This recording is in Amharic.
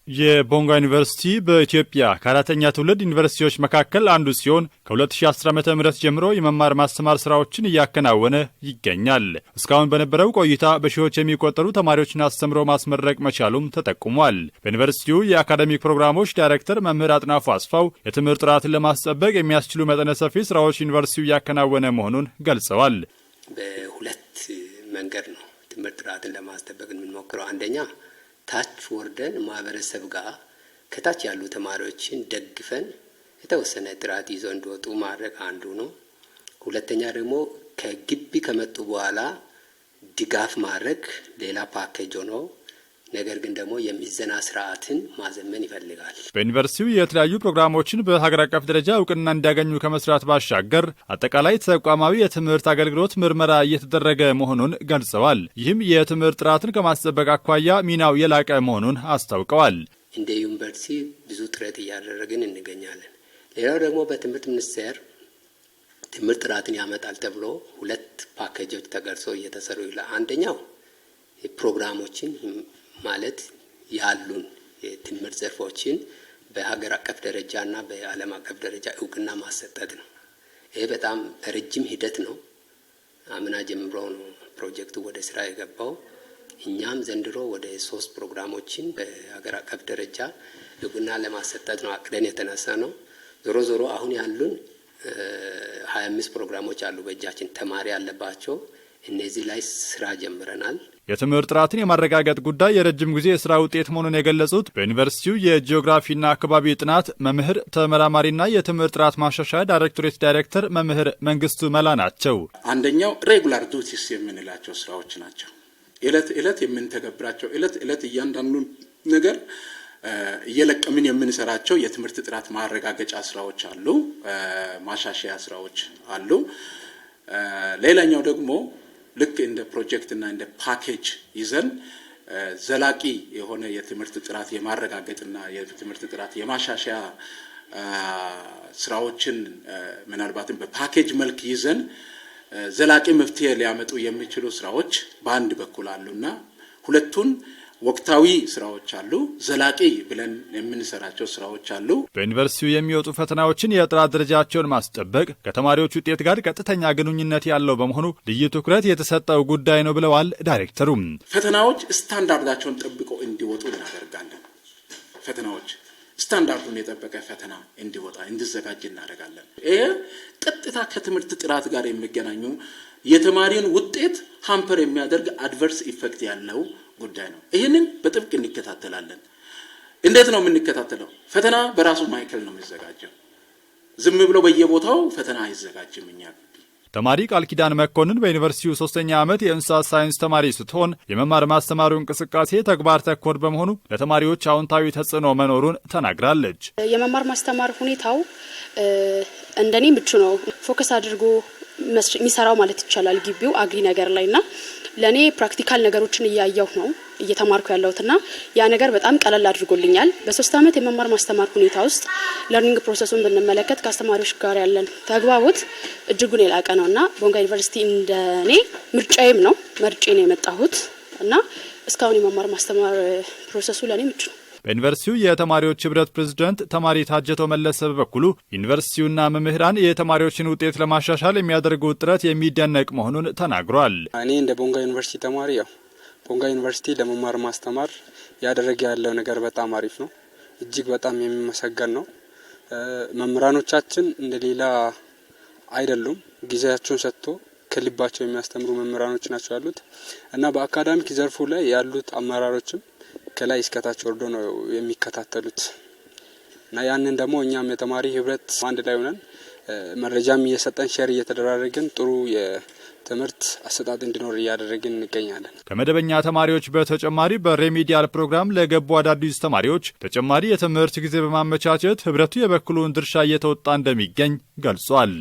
የቦንጋ ዩኒቨርሲቲ በኢትዮጵያ ከአራተኛ ትውልድ ዩኒቨርሲቲዎች መካከል አንዱ ሲሆን ከ2010 ዓ.ም ጀምሮ የመማር ማስተማር ስራዎችን እያከናወነ ይገኛል። እስካሁን በነበረው ቆይታ በሺዎች የሚቆጠሩ ተማሪዎችን አስተምሮ ማስመረቅ መቻሉም ተጠቁሟል። በዩኒቨርሲቲው የአካዳሚክ ፕሮግራሞች ዳይሬክተር መምህር አጥናፉ አስፋው የትምህርት ጥራትን ለማስጠበቅ የሚያስችሉ መጠነ ሰፊ ስራዎች ዩኒቨርሲቲው እያከናወነ መሆኑን ገልጸዋል። በሁለት መንገድ ነው ትምህርት ጥራትን ለማስጠበቅ የምንሞክረው። አንደኛ ታች ወርደን ማህበረሰብ ጋር ከታች ያሉ ተማሪዎችን ደግፈን የተወሰነ ጥራት ይዘው እንዲወጡ ማድረግ አንዱ ነው። ሁለተኛ ደግሞ ከግቢ ከመጡ በኋላ ድጋፍ ማድረግ ሌላ ፓኬጅ ነው። ነገር ግን ደግሞ የሚዘና ስርዓትን ማዘመን ይፈልጋል። በዩኒቨርሲቲው የተለያዩ ፕሮግራሞችን በሀገር አቀፍ ደረጃ እውቅና እንዲያገኙ ከመስራት ባሻገር አጠቃላይ ተቋማዊ የትምህርት አገልግሎት ምርመራ እየተደረገ መሆኑን ገልጸዋል። ይህም የትምህርት ጥራትን ከማስጠበቅ አኳያ ሚናው የላቀ መሆኑን አስታውቀዋል። እንደ ዩኒቨርሲቲ ብዙ ጥረት እያደረግን እንገኛለን። ሌላው ደግሞ በትምህርት ሚኒስቴር ትምህርት ጥራትን ያመጣል ተብሎ ሁለት ፓኬጆች ተቀርጾ እየተሰሩ ይላል። አንደኛው ፕሮግራሞችን ማለት ያሉን የትምህርት ዘርፎችን በሀገር አቀፍ ደረጃና በዓለም አቀፍ ደረጃ እውቅና ማሰጠት ነው። ይሄ በጣም ረጅም ሂደት ነው። አምና ጀምሮ ነው ፕሮጀክቱ ወደ ስራ የገባው። እኛም ዘንድሮ ወደ 3 ፕሮግራሞችን በሀገር አቀፍ ደረጃ እውቅና ለማሰጠት ነው አቅደን የተነሳ ነው። ዞሮ ዞሮ አሁን ያሉን 25 ፕሮግራሞች አሉ በእጃችን ተማሪ ያለባቸው። እነዚህ ላይ ስራ ጀምረናል። የትምህርት ጥራትን የማረጋገጥ ጉዳይ የረጅም ጊዜ የስራ ውጤት መሆኑን የገለጹት በዩኒቨርሲቲው የጂኦግራፊና አካባቢ ጥናት መምህር ተመራማሪና የትምህርት ጥራት ማሻሻያ ዳይሬክቶሬት ዳይሬክተር መምህር መንግስቱ መላ ናቸው። አንደኛው ሬጉላር ዱቲስ የምንላቸው ስራዎች ናቸው። እለት የምንተገብራቸው እለት እያንዳንዱን ነገር እየለቀምን የምንሰራቸው የትምህርት ጥራት ማረጋገጫ ስራዎች አሉ፣ ማሻሻያ ስራዎች አሉ። ሌላኛው ደግሞ ልክ እንደ ፕሮጀክት እና እንደ ፓኬጅ ይዘን ዘላቂ የሆነ የትምህርት ጥራት የማረጋገጥና የትምህርት ጥራት የማሻሻያ ስራዎችን ምናልባትም በፓኬጅ መልክ ይዘን ዘላቂ መፍትሄ ሊያመጡ የሚችሉ ስራዎች በአንድ በኩል አሉና ሁለቱን ወቅታዊ ስራዎች አሉ፣ ዘላቂ ብለን የምንሰራቸው ስራዎች አሉ። በዩኒቨርሲቲው የሚወጡ ፈተናዎችን የጥራት ደረጃቸውን ማስጠበቅ ከተማሪዎች ውጤት ጋር ቀጥተኛ ግንኙነት ያለው በመሆኑ ልዩ ትኩረት የተሰጠው ጉዳይ ነው ብለዋል ዳይሬክተሩም። ፈተናዎች ስታንዳርዳቸውን ጠብቀው እንዲወጡ እናደርጋለን። ፈተናዎች ስታንዳርዱን የጠበቀ ፈተና እንዲዘጋጅ እናደርጋለን። ይሄ ቀጥታ ከትምህርት ጥራት ጋር የሚገናኙ የተማሪን ውጤት ሃምፐር የሚያደርግ አድቨርስ ኢፌክት ያለው ጉዳይ ነው። ይህንን በጥብቅ እንከታተላለን። እንዴት ነው የምንከታተለው? ፈተና በራሱ ማዕከል ነው የሚዘጋጀው። ዝም ብሎ በየቦታው ፈተና አይዘጋጅም። እኛ ተማሪ ቃል ኪዳን መኮንን በዩኒቨርሲቲው 3ኛ ዓመት የእንስሳት ሳይንስ ተማሪ ስትሆን የመማር ማስተማሩ እንቅስቃሴ ተግባር ተኮር በመሆኑ ለተማሪዎች አዎንታዊ ተጽዕኖ መኖሩን ተናግራለች። የመማር ማስተማር ሁኔታው እንደኔ ምቹ ነው። ፎከስ አድርጎ የሚሰራው ማለት ይቻላል ግቢው አግሪ ነገር ላይና ለኔ ፕራክቲካል ነገሮችን እያየሁ ነው እየተማርኩ ያለሁትና ያ ነገር በጣም ቀለል አድርጎልኛል። በ3 ዓመት የመማር ማስተማር ሁኔታ ውስጥ ለርኒንግ ፕሮሰሱን ብንመለከት ከአስተማሪዎች ጋር ያለን ተግባቦት እጅጉን የላቀ ነውና ቦንጋ ዩኒቨርሲቲ እንደኔ ምርጫዬም ነው መርጬ ነው የመጣሁት እና እስካሁን የመማር ማስተማር ፕሮሰሱ ለኔ ምቹ ነው። በዩኒቨርሲቲው የተማሪዎች ህብረት ፕሬዝዳንት ተማሪ ታጀቶ መለሰ በበኩሉ ዩኒቨርሲቲውና መምህራን የተማሪዎችን ውጤት ለማሻሻል የሚያደርጉት ጥረት የሚደነቅ መሆኑን ተናግሯል። እኔ እንደ ቦንጋ ዩኒቨርሲቲ ተማሪ ቦንጋ ዩኒቨርሲቲ ለመማር ማስተማር ያደረገ ያለው ነገር በጣም አሪፍ ነው። እጅግ በጣም የሚመሰገን ነው። መምህራኖቻችን እንደሌላ አይደሉም። ጊዜያቸውን ሰጥቶ ከልባቸው የሚያስተምሩ መምህራኖች ናቸው ያሉት እና በአካዳሚክ ዘርፉ ላይ ያሉት አመራሮችም ከላይ እስከታች ወርዶ ነው የሚከታተሉት እና ያንን ደግሞ እኛም የተማሪ ህብረት አንድ ላይ ሆነን መረጃም እየሰጠን ሼር እየተደራረግን ጥሩ የትምህርት አሰጣጥ እንዲኖር እያደረግን እንገኛለን። ከመደበኛ ተማሪዎች በተጨማሪ በሬሚዲያል ፕሮግራም ለገቡ አዳዲስ ተማሪዎች ተጨማሪ የትምህርት ጊዜ በማመቻቸት ህብረቱ የበኩሉን ድርሻ እየተወጣ እንደሚገኝ ገልጿል።